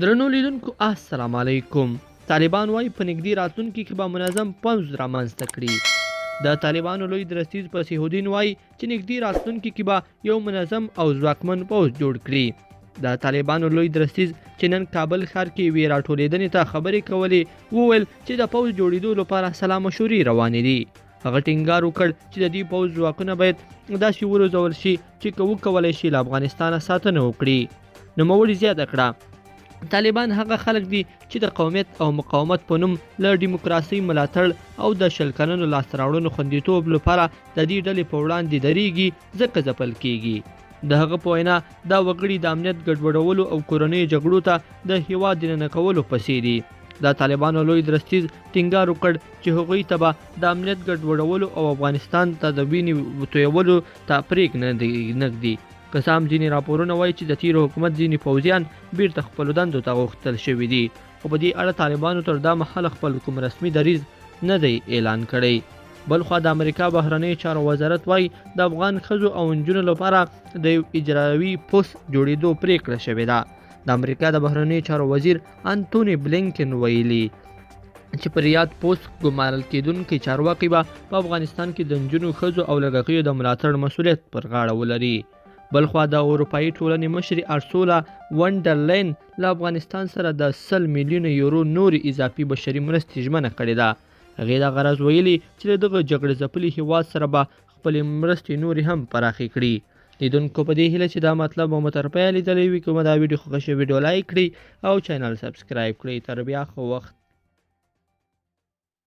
درنو لیدونکو السلام علیکم. طالبان وایي په نږدې راتلونکي کې به منظم پوځ رامنځته کړي. د طالبانو لوی درستیز فصیح الدین وایي چې نږدې راتلونکي کې به یو منظم او ځواکمن پوځ جوړ کړي. د طالبانو لوی درستیز چې نن کابل ښار کې یوې راټولېدنې ته خبرې کولې وویل چې د پوځ جوړېدو لپاره سلا مشورې روانې دي. هغه ټینګار وکړ چې د دې پوځ ځواکونه باید داسې وروزول شي چې که وکولی شي له افغانستانه ساتنه وکړي. نوموړي زیاته کړه طالبان هغه خلک دي چې د قومیت او مقاومت په نوم له ډیموکراسۍ ملاتړ او د شل کلنو لاسته راوړنو خوندیتوب لپاره د دې ډلې په وړاندې درېږي ځکه ځپل کیږي. د هغه په وینا دا وګړي د امنیت ګډوډولو او کورنیو جګړو ته د هیواد دننه کولو پسې دي. د طالبانو لوی درستیز ټینګار وکړ چې هغوی ته به د امنیت ګډوډولو او افغانستان ته د وینې تویولو ته پرېږ نه ږدي. که څه هم ځینې راپورونه وایي چې د تیر حکومت ځینې پوځیان بیرته خپلو دندو ته غوښتل شوي دي، خو په دې اړه طالبانو تر دا مهاله خپل کوم رسمي دریځ نه دی اعلان کړی. بلخوا د امریکا بهرنیو چارو وزارت وایي د افغان ښځو او نجونو لپاره د یو اجرایوي پوست جوړېدو پریکړه شوې ده. د امریکا د بهرنیو چارو وزیر انتوني بلینکن ویلي چې په ریاض پوست ګمارل کېدونکي چارواکي به په افغانستان کې د نجونو ښځو او لږکیو د ملاتړ مسؤلیت پر غاړه ولري. بلخوا د اروپایي ټولنې مشرې ارسولا ونډرلین له افغانستان سره د 100 میلیونه یورو نورې اضافي بشري مرستې ژمنه کړې ده. هغې دا غرض ویلي چې له دغه جګړه ځپلي هیواد سره به خپلې مرستې نورې هم پراخې کړي. لیدونکو په دې هیله چې دا مطلب مو تر پایه لیدلی وي، کومه دا ویډیو خوښه شوې ویډیو لایک کړئ او چینل سبسکرایب کړئ. تر بیا ښه وخت.